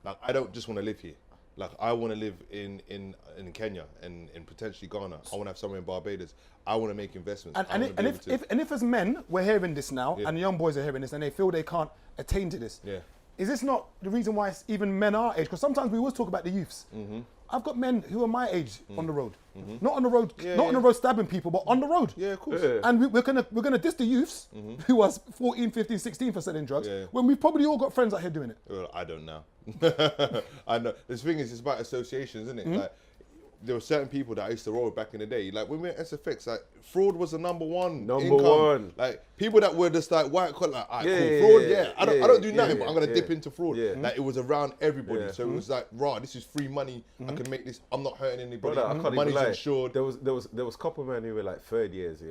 Like, I don't just want to live here. Like, I want to live in Kenya and potentially Ghana. I want to have somewhere in Barbados. I want to make investments. And if as men we're hearing this now, and young boys are hearing this, and they feel they can't attain to this, is this not the reason why even men our age? Because sometimes we always talk about the youths. I've got men who are my age on the road, not on the road, on the road stabbing people, but on the road. Yeah, of course. And we're gonna diss the youths who are 14, 15, 16 for selling drugs when we've probably all got friends out here doing it. Well, I don't know. I know. The thing is, it's about associations, isn't it? Like, there were certain people that I used to roll with back in the day. Like, when we were at SFX, like, fraud was the number one income. Like, people that were just like white collar, like, cool, fraud, I don't do nothing, but I'm gonna dip into fraud. Like, it was around everybody. So it was like, raw, this is free money. I can make this. I'm not hurting anybody. Brother, I can't Money's even lie. insured. There was a couple of men who were like third years,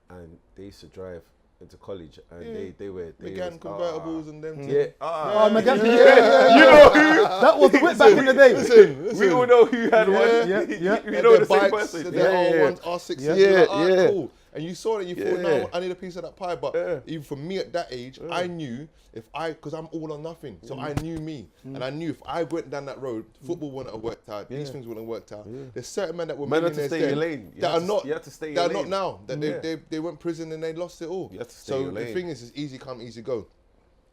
and they used to drive into college, and they were Megan convertibles and them. You know who? That was the whip back in the day. Listen. We all know who had one. You know the same bikes, person. their R1s, R6s. Cool. And you saw it, you thought, Yeah. no, I need a piece of that pie. But even for me at that age, I knew because I'm all or nothing. So I knew me. And I knew if I went down that road, football wouldn't have worked out. These things wouldn't have worked out. There's certain men that were millionaires stay in your lane. that are not, you have to stay in that your are not lane. now. That they went prison and they lost it all. You have to stay So in your the lane. thing is, it's easy come, easy go.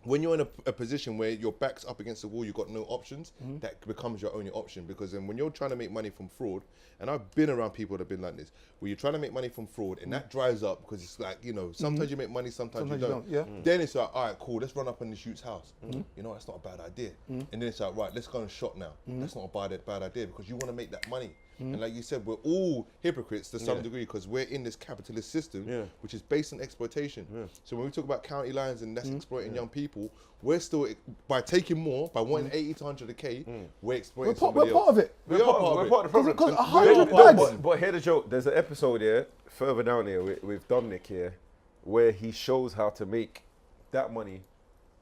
When you're in a position where your back's up against the wall, you've got no options, that becomes your only option. Because then when you're trying to make money from fraud, and I've been around people that have been like this, where you're trying to make money from fraud and that dries up because it's like, you know, sometimes you make money, sometimes you don't. Then it's like, all right, cool, let's run up on this youth's house. You know, that's not a bad idea. And then it's like, right, let's go and shop now. That's not a bad idea because you want to make that money. And like you said, we're all hypocrites to some degree because we're in this capitalist system, which is based on exploitation. So when we talk about county lines and that's exploiting young people, we're still, by taking more, by wanting 80 to 100K, we're exploiting somebody else. We're part of it. We are part of it. We're part of the problem. Because 100 bags. But hear the joke. There's an episode here, further down here, with Dominic here, where he shows how to make that money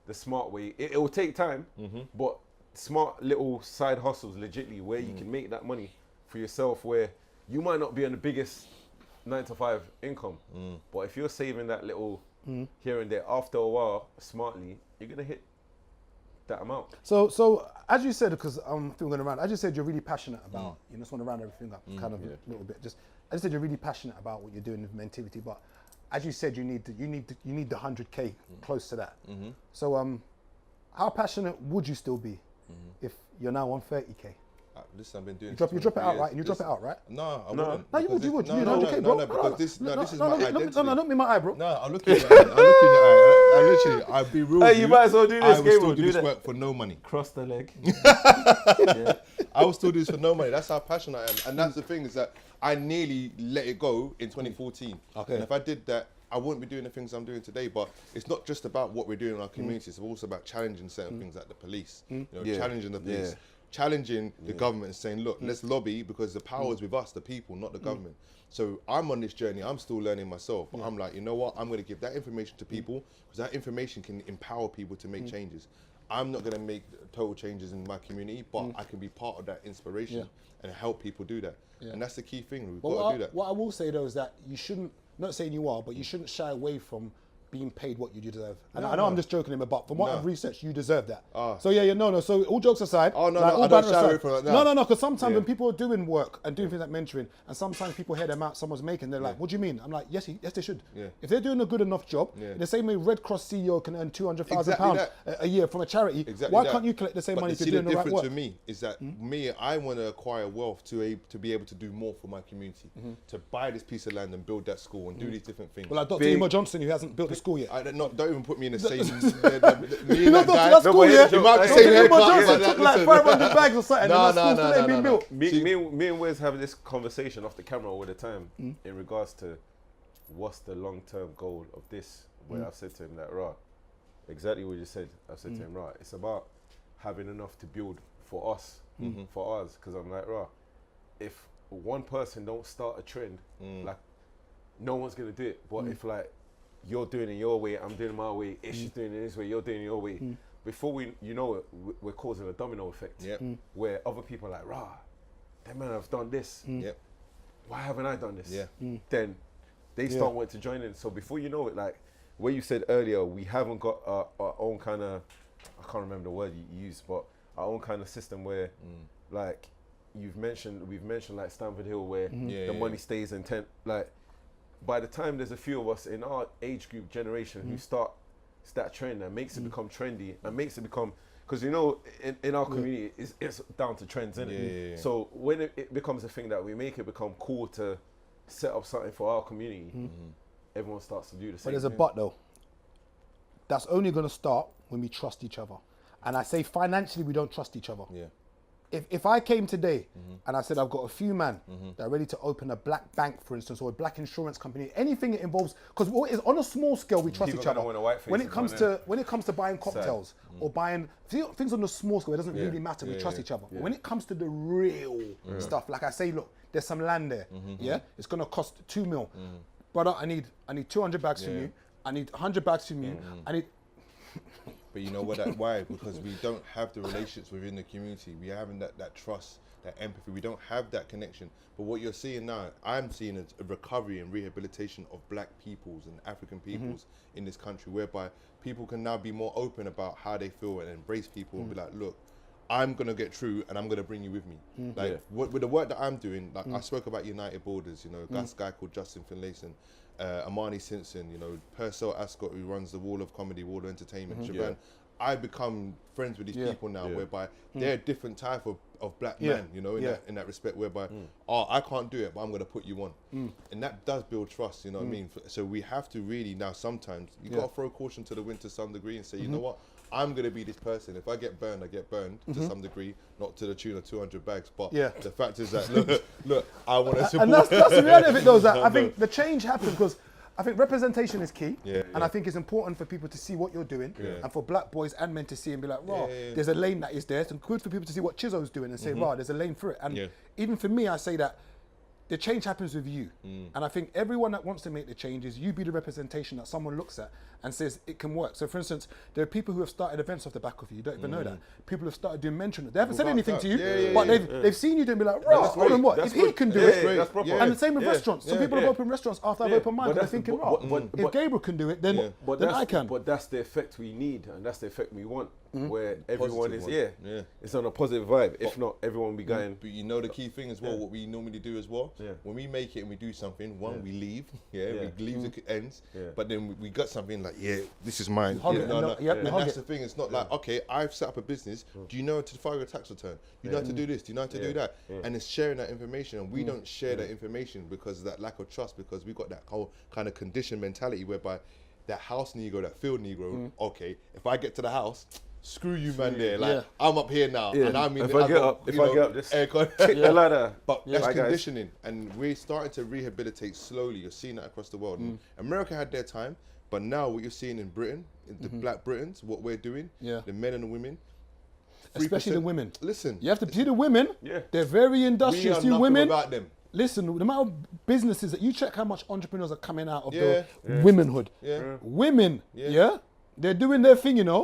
the smart way. It will take time, but smart little side hustles, legitly, where you can make that money for yourself, where you might not be on the biggest 9-to-5 income, but if you're saving that little here and there, after a while, smartly, you're gonna hit that amount. So as you said, because I'm feeling around, as you said, you're really passionate about. You just want to round everything up, kind of a little bit. Just as you said, you're really passionate about what you're doing with mentivity, but as you said, you need the 100K close to that. So how passionate would you still be if you're now on 30K? Listen, I've been doing. You drop it out, right? And you drop it out, right? No, I wouldn't. No, you would. You would. No, because this is my identity. No, look me in my eye, bro. No, I'll look in your eye. I'll look in your eye. I literally, I'll be real. Hey, you might as well do this. I will game, still do this that. work for no money. Cross the leg. I will still do this for no money. That's how passionate I am. And that's the thing, is that I nearly let it go in 2014. Okay. And if I did that, I wouldn't be doing the things I'm doing today. But it's not just about what we're doing in our community. It's also about challenging certain things like the police. You know, challenging the police. Challenging the government and saying, look, let's lobby, because the power is with us, the people, not the government. So I'm on this journey, I'm still learning myself, but I'm like, you know what, I'm gonna give that information to people, because that information can empower people to make changes. I'm not gonna make total changes in my community, but I can be part of that inspiration and help people do that. And that's the key thing, we've got to do that. What I will say though is that you shouldn't, not saying you are, but you shouldn't shy away from being paid what you deserve. And I know I'm just joking him, but from what I've researched, you deserve that. So so all jokes aside. Oh, no, like, I don't shy away from that. No, because sometimes when people are doing work and doing things like mentoring, and sometimes people hear the amount someone's making, they're like, what do you mean? I'm like, yes, they should. If they're doing a good enough job, in the same way Red Cross CEO can earn £200,000 a year from a charity, why can't you collect the same money if you're doing the right work? The difference to me is that I want to acquire wealth to be able to do more for my community, to buy this piece of land and build that school and do these different things. Well, like Dr. Nemo Johnson, who hasn't built a school yet. Don't even put me in the same. You know, that's cool, yeah? You might be saying Johnson took like 500 bags or something. No. Me and Wes have this conversation off the camera all the time in regards to what's the long-term goal of this. Where I've said to him that, exactly what you said. I've said to him, it's about having enough to build for us, for us. Because I'm like, if one person don't start a trend, like no one's gonna do it. But if like you're doing it your way, I'm doing it my way, Ish is doing it this way, you're doing it your way. Before you know it, we're causing a domino effect where other people are like, that man have done this. Why haven't I done this? Then they start wanting to join in. So before you know it, like where you said earlier, we haven't got our own kind of, I can't remember the word you used, but our own kind of system where, like we've mentioned like Stamford Hill, where the money stays intent. Like by the time there's a few of us in our age group generation who start trend and makes it become trendy and makes it become, because in our community it's down to trends, isn't it? Yeah. So when it becomes a thing that we make it become cool to set up something for our community, everyone starts to do the same. But there's a thing. but though. That's only going to start when we trust each other. And I say financially we don't trust each other. Yeah. If I came today and I said I've got a few man that are ready to open a black bank, for instance, or a black insurance company, anything it involves, because on a small scale we trust People each other. gonna want a white face When it as comes well, to buying cocktails or buying things on the small scale, it doesn't really matter. We trust each other. But when it comes to the real stuff, like I say, look, there's some land there. Yeah, it's gonna cost 2 mil. Brother, I need 200 bags from you. I need 100 bags from you. I need. But you know what? Why? Because we don't have the relationships within the community. We haven't that trust, that empathy. We don't have that connection. But what you're seeing now, I'm seeing a recovery and rehabilitation of black peoples and African peoples in this country, whereby people can now be more open about how they feel and embrace people and be like, look, I'm gonna get through and I'm gonna bring you with me. Like with the work that I'm doing, like I spoke about United Borders, you know, this guy called Justin Finlayson, Amani Simpson, you know, Purcell Ascot, who runs the Wall of Comedy, Wall of Entertainment, Japan. I become friends with these people now, whereby they're a different type of black man, you know, in that respect, whereby, oh, I can't do it, but I'm going to put you on. And that does build trust, you know what I mean? So we have to really now, sometimes, you got to throw caution to the wind to some degree and say, you know what, I'm going to be this person. If I get burned, I get burned to some degree, not to the tune of 200 bags. But the fact is that, look, I want to support. And that's the reality of it, though, is that I think the change happens because I think representation is key. And I think it's important for people to see what you're doing and for black boys and men to see and be like, wow, there's a lane that is there. It's good for people to see what Chizo's doing and say, wow, there's a lane for it. And even for me, I say that the change happens with you. And I think everyone that wants to make the changes, you be the representation that someone looks at and says it can work. So for instance, there are people who have started events off the back of you. You don't even know that. People have started doing mentoring. They haven't said anything to you, but they've seen you do and be like, right, hold on, what? If he can do it, and the same with restaurants. Some people have opened restaurants after I've opened mine, but they're thinking, right, if Gabriel can do it, then I can. But that's the effect we need, and that's the effect we want, where everyone is, it's on a positive vibe. If not, everyone will be going. But you know the key thing as well, what we normally do as well, when we make it and we do something, we leave, we leave the ends, but then we got something like, this is mine. And that's the thing, it's not like, okay, I've set up a business, do you know how to file your tax return? Do you know how to do this? Do you know how to do that? And it's sharing that information, and we don't share that information because of that lack of trust, because we've got that whole kind of conditioned mentality whereby that house Negro, that field Negro, okay, if I get to the house, screw you, man. There, like I'm up here now, and I mean, if I get up, just take the ladder. But that's conditioning, and we're starting to rehabilitate slowly. You're seeing that across the world. America had their time, but now what you're seeing in Britain, in the Black Britons, what we're doing, the men and the women, 3%, especially the women. Listen, you have to see the women. They're very industrious. We are nothing women about them. Listen, the amount of businesses that you check, how much entrepreneurs are coming out of the womenhood. Women, they're doing their thing, you know.